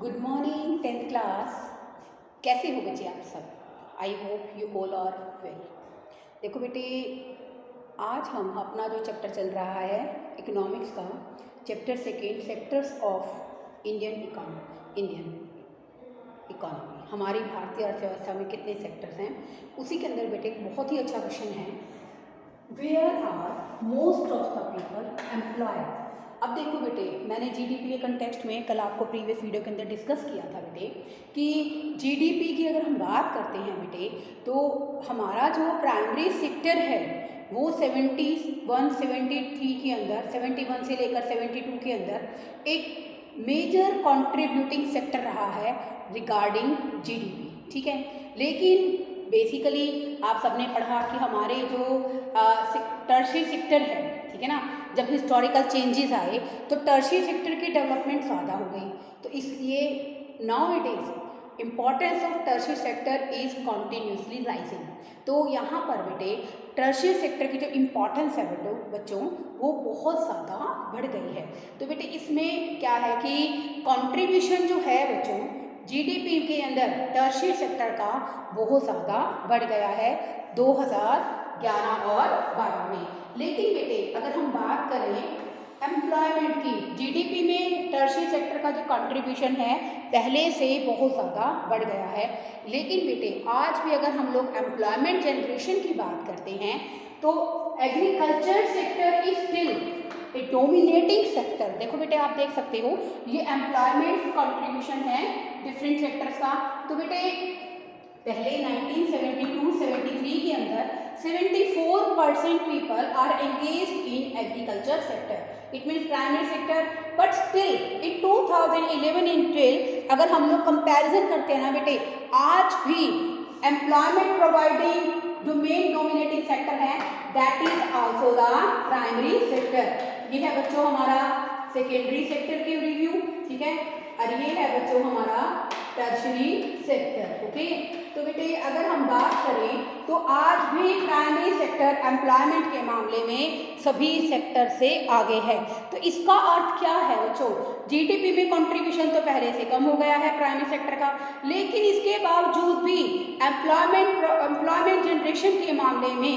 Good morning tenth class. कैसे हो बच्चे आप सब? I hope you all are well. देखो बेटे, आज हम अपना जो चैप्टर चल रहा है इकोनॉमिक्स का, chapter second, sectors of Indian economy, हमारी भारतीय अर्थव्यवस्था में कितने सेक्टर्स हैं, उसी के अंदर बेटे एक बहुत ही अच्छा क्वेश्चन है, where are most of the people employed. अब देखो बेटे, मैंने जीडीपी के कंटेक्स्ट में कल आपको प्रीवियस वीडियो के अंदर डिस्कस किया था बेटे कि जीडीपी की अगर हम बात करते हैं बेटे, तो हमारा जो प्राइमरी सेक्टर है वो 73 के अंदर, 71 से लेकर 72 के अंदर एक मेजर कंट्रीब्यूटिंग सेक्टर रहा है रिगार्डिंग जीडीपी, ठीक है। लेकिन बेसिकली आप सबने पढ़ा कि हमारे जो टर्शियरी सेक्टर है, ठीक है ना, जब हिस्टोरिकल चेंजेस आए तो टर्शियरी सेक्टर की डेवलपमेंट ज़्यादा हो गई, तो इसलिए now it is importance of tertiary sector is continuously rising. तो यहाँ पर बेटे टर्शियरी सेक्टर की जो इम्पॉर्टेंस है बच्चों वो बहुत ज़्यादा बढ़ गई है। तो बेटे इसमें क्या है कि कंट्रीब्यूशन जो है बच्चों जीडीपी के अंदर टर्शियरी सेक्टर का बहुत ज़्यादा बढ़ गया है 2011 और 12 में। लेकिन बेटे अगर हम बात करें एम्प्लॉयमेंट की, जीडीपी में टर्शियरी सेक्टर का जो कंट्रीब्यूशन है पहले से बहुत ज़्यादा बढ़ गया है। लेकिन बेटे आज भी अगर हम लोग एम्प्लॉयमेंट जनरेशन की बात करते हैं तो agriculture sector is still a dominating sector. देखो बेटे आप देख सकते हो ये एम्प्लॉयमेंट कंट्रीब्यूशन है डिफरेंट सेक्टर्स का। तो बेटे पहले 1972-73 के अंदर 74% people are engaged in agriculture sector, it means primary sector. But still in 2011 and 12 अगर हम लोग कंपैरिजन करते हैं ना बेटे, आज भी एम्प्लॉयमेंट प्रोवाइडिंग जो मेन डोमिनेटिंग सेक्टर है that is also the primary sector. ये है बच्चों हमारा सेकेंडरी सेक्टर की रिव्यू, ठीक है, और ये है बच्चों हमारा टर्शियरी सेक्टर। ओके, तो बेटे अगर हम बात करें तो आज भी प्राइमरी सेक्टर एम्प्लॉयमेंट के मामले में सभी सेक्टर से आगे है। तो इसका अर्थ क्या है बच्चों, जीडीपी में कंट्रीब्यूशन तो पहले से कम हो गया है प्राइमरी सेक्टर का, लेकिन इसके बावजूद भी एम्प्लॉयमेंट जनरेशन के मामले में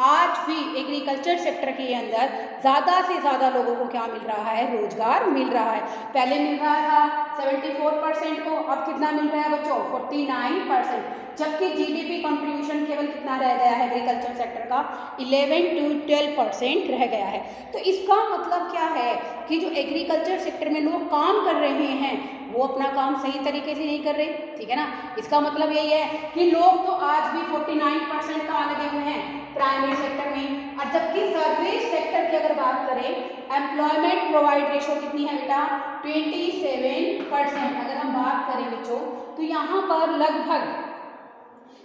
आज भी एग्रीकल्चर सेक्टर के अंदर ज़्यादा से ज़्यादा लोगों को क्या मिल रहा है, रोजगार मिल रहा है। पहले मिल रहा था 74% को, अब कितना मिल रहा है बच्चों, 49%, जबकि जीडीपी कंट्रीब्यूशन केवल कितना रह गया है एग्रीकल्चर सेक्टर का, 11 to 12% रह गया है। तो इसका मतलब क्या है कि जो एग्रीकल्चर सेक्टर में लोग काम कर रहे हैं वो अपना काम सही तरीके से नहीं कर रहे, ठीक है ना। इसका मतलब यही है कि लोग तो आज भी 49% का लगे हुए हैं प्राइमरी सेक्टर में, और जबकि सर्विस सेक्टर की अगर बात करें एम्प्लॉयमेंट प्रोवाइड रेशो कितनी है बेटा, 27%। अगर हम बात करें बच्चों तो यहाँ पर लगभग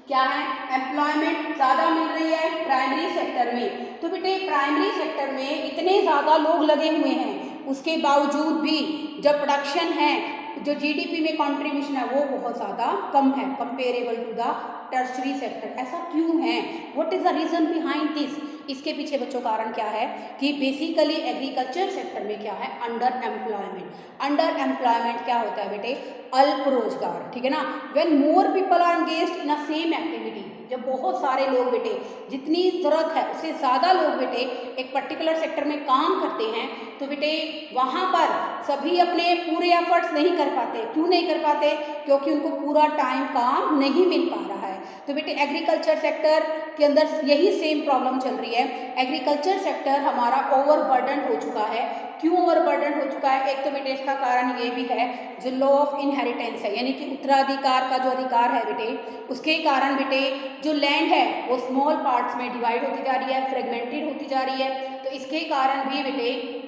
क्या है, एम्प्लॉयमेंट ज़्यादा मिल रही है प्राइमरी सेक्टर में। तो बेटे प्राइमरी सेक्टर में इतने ज़्यादा लोग लगे हुए हैं, उसके बावजूद भी जो प्रोडक्शन है, जो जीडीपी में कंट्रीब्यूशन है वो बहुत ज़्यादा कम है comparable to the tertiary sector. ऐसा क्यों है, what is the reason behind this? इसके पीछे बच्चों कारण क्या है कि बेसिकली एग्रीकल्चर सेक्टर में क्या है, अंडर एम्प्लॉयमेंट क्या होता है बेटे, अल्प रोजगार, ठीक है ना। When more people are engaged in a same activity, जब बहुत सारे लोग बेटे जितनी ज़रूरत है उससे ज़्यादा लोग बेटे एक पर्टिकुलर सेक्टर में काम करते हैं, तो बेटे वहाँ पर सभी अपने पूरे एफर्ट्स नहीं कर पाते। क्यों नहीं कर पाते? क्योंकि उनको पूरा टाइम काम नहीं मिल पा रहा है। तो बेटे एग्रीकल्चर सेक्टर के अंदर यही सेम प्रॉब्लम चल रही है। एग्रीकल्चर सेक्टर हमारा ओवरबर्डन हो चुका है। क्यों ओवरबर्डन हो चुका है? एक तो बेटे इसका कारण ये भी है जो लॉ ऑफ इनहेरिटेंस है, यानी कि उत्तराधिकार का जो अधिकार है बेटे, उसके कारण बेटे जो लैंड है वो स्मॉल पार्ट्स में डिवाइड होती जा रही है, फ्रेगमेंटेड होती जा रही है। तो इसके कारण भी बेटे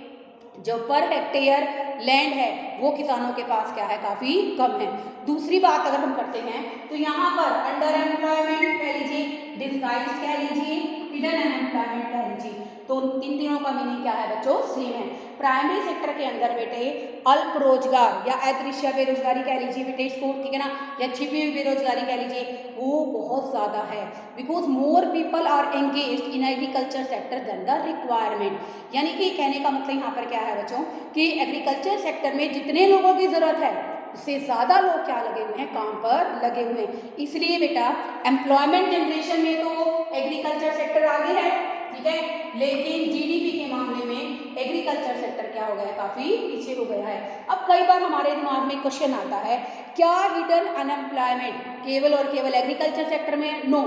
जो पर हेक्टेयर लैंड है वो किसानों के पास क्या है, काफ़ी कम है। दूसरी बात अगर हम करते हैं तो यहाँ पर अंडर एम्प्लॉयमेंट कह लीजिए, डिस्गाइज कह लीजिए, हिडन अनएम्प्लॉयमेंट कह लीजिए, तो इन तीनों का मीनिंग क्या है बच्चों, सेम है। प्राइमरी सेक्टर के अंदर बेटे अल्प रोजगार या अदृश्य बेरोजगारी कह लीजिए बेटे इसको, ठीक है ना, या छिपी हुई बेरोजगारी कह लीजिए, वो बहुत ज़्यादा है because more people are engaged in agriculture sector than the requirement. यानी कि कहने का मतलब यहाँ पर क्या है बच्चों कि एग्रीकल्चर सेक्टर में जितने लोगों की ज़रूरत है उससे ज़्यादा लोग क्या लगे हुए हैं, काम पर लगे हुए हैं। इसलिए बेटा एम्प्लॉयमेंट जनरेशन में तो एग्रीकल्चर सेक्टर आगे है, ठीक है, लेकिन जीडीपी के मामले में एग्रीकल्चर सेक्टर क्या हो गया है, काफ़ी पीछे हो गया है। अब कई बार हमारे दिमाग में क्वेश्चन आता है, क्या हिडन अनएम्प्लॉयमेंट केवल और केवल एग्रीकल्चर सेक्टर में है? No,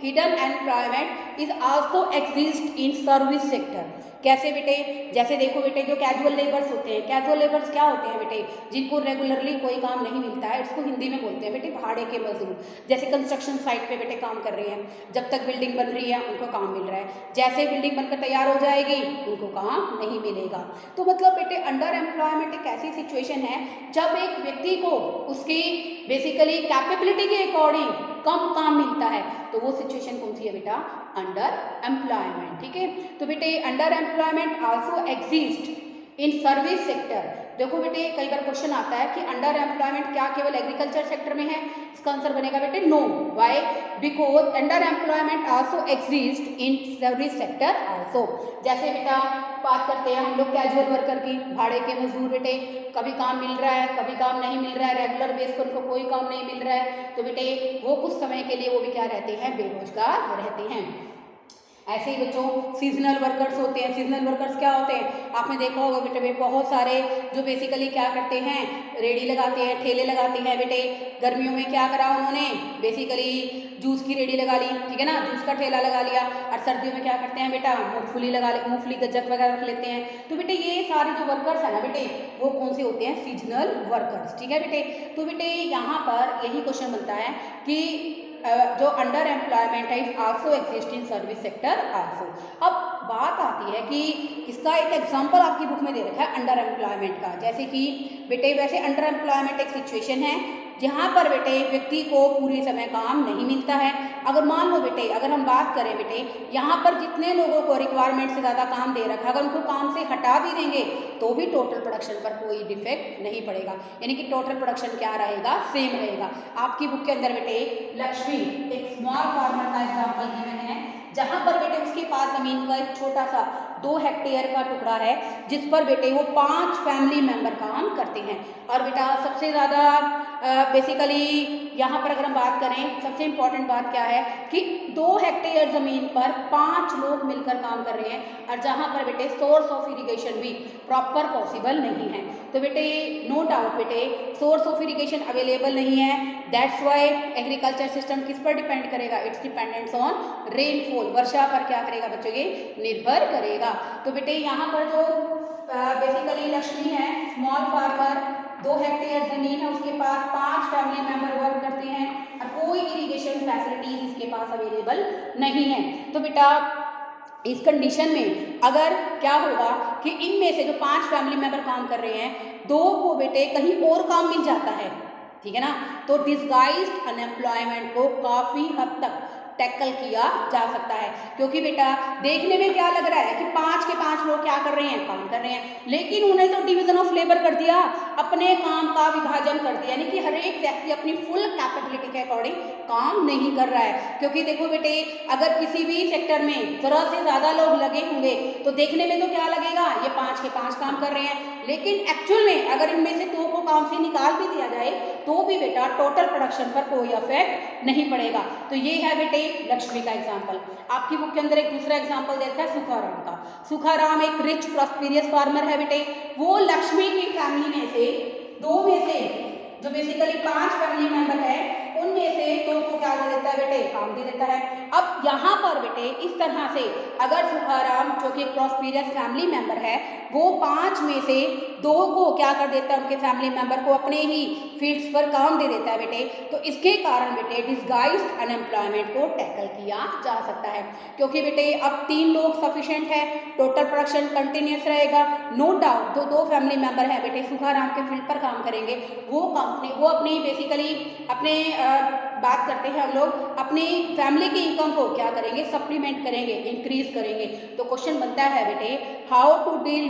hidden employment is also exist in service sector. कैसे बेटे? जैसे देखो बेटे, जो कैजुअल लेबर्स होते हैं, कैजुअल लेबर्स क्या होते हैं बेटे, जिनको रेगुलरली कोई काम नहीं मिलता है, इसको हिंदी में बोलते हैं बेटे भाड़े के मजदूर। जैसे कंस्ट्रक्शन साइट पे बेटे काम कर रहे हैं, जब तक बिल्डिंग बन रही है उनको काम मिल रहा है, जैसे बिल्डिंग बनकर तैयार हो जाएगी उनको काम नहीं मिलेगा। तो मतलब बेटे अंडर एम्प्लॉयमेंट एक ऐसी सिचुएशन है जब एक व्यक्ति को उसकी बेसिकली कैपेबिलिटी के अकॉर्डिंग कम काम मिलता है, तो वो सिचुएशन कौन सी है बेटा? Under employment. ठीक है, तो बेटे underemployment also exist in service sector. देखो बेटे कई बार क्वेश्चन आता है कि अंडर एम्प्लॉयमेंट क्या केवल एग्रीकल्चर सेक्टर में है? इसका आंसर बनेगा बेटे no. Why? Because underemployment also exist in service sector also. जैसे बेटा बात करते हैं हम लोग कैजुअल वर्कर की, भाड़े के मजदूर बेटे, कभी काम मिल रहा है कभी काम नहीं मिल रहा है, रेगुलर बेस पर उनको कोई काम नहीं मिल रहा है, तो बेटे वो कुछ समय के लिए वो भी क्या रहते हैं? बेरोजगार रहते हैं। ऐसे ही बच्चों सीजनल वर्कर्स होते हैं। सीजनल वर्कर्स क्या होते हैं? आपने देखा होगा बेटे में बहुत सारे जो बेसिकली क्या करते हैं, रेडी लगाते हैं, ठेले लगाते हैं बेटे। गर्मियों में क्या करा उन्होंने, बेसिकली जूस की रेडी लगा ली, ठीक है ना, जूस का ठेला लगा लिया। और सर्दियों में क्या करते हैं बेटा, मूंगफली लगा ले, मूंगफली गज्जक वगैरह रख लेते हैं। तो बेटे ये सारे जो वर्कर्स है ना बेटे, वो कौन से होते हैं? Seasonal workers. ठीक है बेटे, तो बेटे यहाँ पर यही क्वेश्चन बनता है कि जो अंडर एम्प्लॉयमेंट है is also exist in service sector also. अब बात आती है कि इसका एक एग्जांपल आपकी बुक में दे रखा है अंडर एम्प्लॉयमेंट का। जैसे कि बेटे वैसे अंडर एम्प्लॉयमेंट एक सिचुएशन है जहाँ पर बेटे व्यक्ति को पूरे समय काम नहीं मिलता है। अगर मान लो बेटे, अगर हम बात करें बेटे, यहाँ पर जितने लोगों को रिक्वायरमेंट से ज़्यादा काम दे रखा है, अगर उनको काम से हटा भी देंगे तो भी टोटल प्रोडक्शन पर कोई डिफेक्ट नहीं पड़ेगा, यानी कि टोटल प्रोडक्शन क्या रहेगा? सेम रहेगा। आपकी बुक के अंदर बेटे लक्ष्मी एक स्मॉल फार्मर का एग्जाम्पल गिवन है, जहाँ पर बेटे उसके पास जमीन का एक छोटा सा 2 हेक्टेयर का टुकड़ा है, जिस पर बेटे वो 5 फैमिली मेंबर काम करते हैं। और बेटा सबसे ज़्यादा बेसिकली यहाँ पर अगर हम बात करें, सबसे इम्पॉर्टेंट बात क्या है कि 2 हेक्टेयर ज़मीन पर 5 लोग मिलकर काम कर रहे हैं, और जहाँ पर बेटे सोर्स ऑफ इरिगेशन भी प्रॉपर पॉसिबल नहीं है। तो बेटे नो डाउट बेटे सोर्स ऑफ इरिगेशन अवेलेबल नहीं है, दैट्स वाई एग्रीकल्चर सिस्टम किस पर डिपेंड करेगा? इट्स डिपेंडेंस ऑन रेनफॉल, वर्षा पर क्या करेगा बच्चों? ये निर्भर करेगा। तो बेटे यहाँ पर जो बेसिकली लक्ष्मी है स्मॉल फार्मर, 2 हेक्टेयर जमीन है, उसके पास 5 फैमिली मेंबर वर्क करते हैं और कोई इरिगेशन फैसिलिटीज इसके पास अवेलेबल नहीं है। तो बेटा इस कंडीशन में अगर क्या होगा कि इनमें से जो 5 फैमिली मेंबर काम कर रहे हैं, 2 को बेटे कहीं और काम मिल जाता है, ठीक है ना, तो डिसगाइज्ड अनएम्प्लॉयमेंट को काफ़ी हद तक टैकल किया जा सकता है। क्योंकि बेटा देखने में क्या लग रहा है कि 5 के 5 लोग क्या कर रहे हैं? काम कर रहे हैं, लेकिन उन्हें तो डिवीजन ऑफ लेबर कर दिया, अपने काम का विभाजन कर दिया, यानी कि हर एक व्यक्ति अपनी फुल कैपेबिलिटी के अकॉर्डिंग काम नहीं कर रहा है। क्योंकि देखो बेटे अगर किसी भी सेक्टर में ज़रा से ज़्यादा लोग लगे होंगे तो देखने में तो क्या लगेगा, ये 5 के 5 काम कर रहे हैं, लेकिन एक्चुअल में अगर इनमें से 2 को काम से निकाल भी दिया जाए तो भी बेटा टोटल प्रोडक्शन पर कोई इफेक्ट नहीं पड़ेगा। तो ये है बेटे लक्ष्मी का एग्जाम्पल। आपकी बुक के अंदर एक दूसरा एग्जाम्पल दे रखा है सुखाराम का। सुखाराम एक रिच प्रॉस्पेरियस फार्मर है बेटे, वो लक्ष्मी की फैमिली में से 2 में से जो बेसिकली 5 फैमिली मेंबर है उनमें से 2 को क्या दे देता है बेटे? काम दे देता है। अब यहाँ पर बेटे इस तरह से अगर सुखाराम जो कि प्रॉस्पेरियस फैमिली मेंबर है वो 5 में से 2 को क्या कर देता है, उनके फैमिली मेंबर को अपने ही फील्ड्स पर काम दे देता है बेटे, तो इसके कारण बेटे डिसगाइज्ड अनएम्प्लॉयमेंट को टैकल किया जा सकता है। क्योंकि बेटे अब 3 लोग सफिशिएंट है, टोटल प्रोडक्शन कंटिन्यूस रहेगा। नो डाउट जो 2 फैमिली मेंबर है बेटे सुखाराम के फील्ड पर काम करेंगे, वो अपनी बेसिकली अपने बात करते हैं हम लोग अपनी फैमिली की इनकम को क्या करेंगे? सप्लीमेंट करेंगे, इंक्रीज करेंगे। तो क्वेश्चन बनता है बेटे how to deal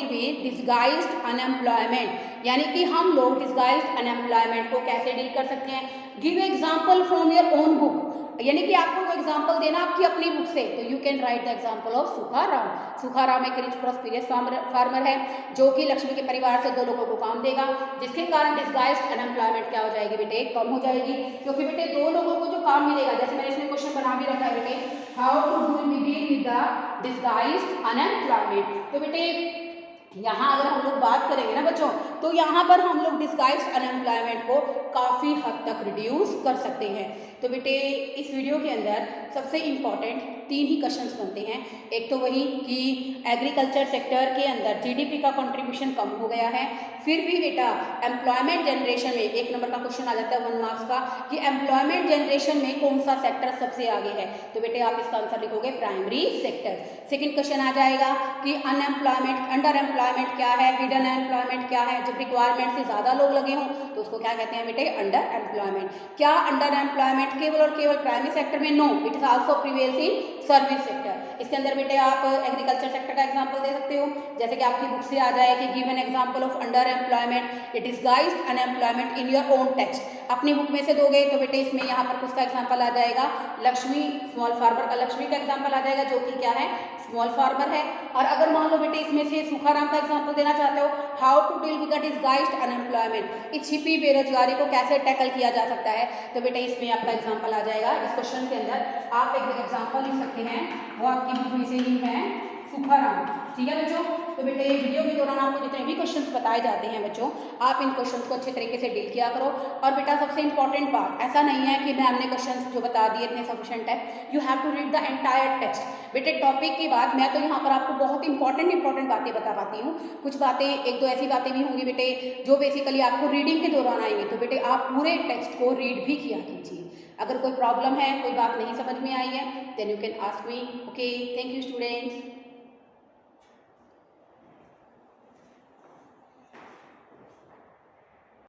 with disguised unemployment, यानी कि हम लोग डिसगाइज्ड अनएम्प्लॉयमेंट को कैसे डील कर सकते हैं? Give example from your own book. यानी कि आपको एग्जाम्पल देना आपकी अपनी बुक से, तो you can write the example of Sukharam. Sukharam एक रिच प्रॉस्पिरियस फार्मर है जो कि लक्ष्मी के परिवार से 2 लोगों को काम देगा, जिसके कारण डिस्गाइज्ड अनएम्प्लॉयमेंट क्या हो जाएगी बेटे, कम हो जाएगी। क्योंकि बेटे 2 लोगों को जो काम मिलेगा, जैसे मैंने इसमें क्वेश्चन बना भी रखा है बेटे, how to deal with the disguised unemployment. तो बेटे यहाँ अगर हम लोग बात करेंगे ना बच्चों, तो यहाँ पर हम लोग डिस्गाइज्ड अनएम्प्लॉयमेंट को काफ़ी हद तक रिड्यूस कर सकते हैं। तो बेटे इस वीडियो के अंदर सबसे इम्पॉर्टेंट 3 ही क्वेश्चंस बनते हैं। एक तो वही कि एग्रीकल्चर सेक्टर के अंदर जीडीपी का कंट्रीब्यूशन कम हो गया है, फिर भी बेटा एम्प्लॉयमेंट जनरेशन में 1 नंबर का क्वेश्चन आ जाता है 1 मार्क्स का कि एम्प्लॉयमेंट जनरेशन में कौन सा सेक्टर सबसे आगे है। तो बेटे आप इसका आंसर लिखोगे प्राइमरी सेक्टर। सेकेंड क्वेश्चन आ जाएगा कि अनएम्प्लॉयमेंट, अंडर एम्प्लॉयमेंट क्या है, हिडन एम्प्लॉयमेंट क्या है। जब रिक्वायरमेंट से ज़्यादा लोग लगे हों तो उसको क्या कहते हैं बेटे, अंडर एम्प्लॉयमेंट। क्या अंडर एम्प्लॉयमेंट केवल और केवल प्राइमरी सेक्टर में? No, it is also prevails in service sector. इसके अंदर बेटे आप एग्रीकल्चर सेक्टर का एग्जांपल दे सकते हो, जैसे कि आपकी बुक से आ जाए कि give an example of under employment, it disguised unemployment in your own text. अपनी बुक में से दोगे तो बेटे इसमें यहाँ पर किसका एग्जांपल आ जाएगा, लक्ष्मी स्मॉल फार्मर का, लक्ष्मी का एग्जांपल आ जाएगा जो कि क्या है, स्मॉल फार्मर है। और अगर मान लो बेटे इसमें से सुखाराम का एग्जांपल देना चाहते हो, how to deal with the disguised unemployment, इस छिपी बेरोजगारी को कैसे टैकल किया जा सकता है। तो बेटे इसमें आपका एग्जांपल आ जाएगा, इस क्वेश्चन के अंदर आप एक एग्जांपल लिख सकते हैं, वो आपकी बुक में से ही है सुखाराम। ठीक है बच्चों, तो बेटे वीडियो के दौरान आपको जितने भी क्वेश्चंस बताए जाते हैं बच्चों, आप इन क्वेश्चंस को अच्छे तरीके से डील किया करो। और बेटा सबसे इंपॉर्टेंट बात, ऐसा नहीं है कि मैम ने क्वेश्चंस जो बता दिए इतने सफिशिएंट है, you have to read the entire text. बेटे टॉपिक की बात मैं तो यहाँ पर आपको बहुत इंपॉर्टेंट बातें बता पाती हूँ, कुछ बातें, 1-2 ऐसी बातें भी होंगी बेटे जो बेसिकली आपको रीडिंग के दौरान आएंगी। तो बेटे आप पूरे टेक्स्ट को रीड भी किया कीजिए। अगर कोई प्रॉब्लम है, कोई बात नहीं समझ में आई है, then you can ask me. Okay, thank you students.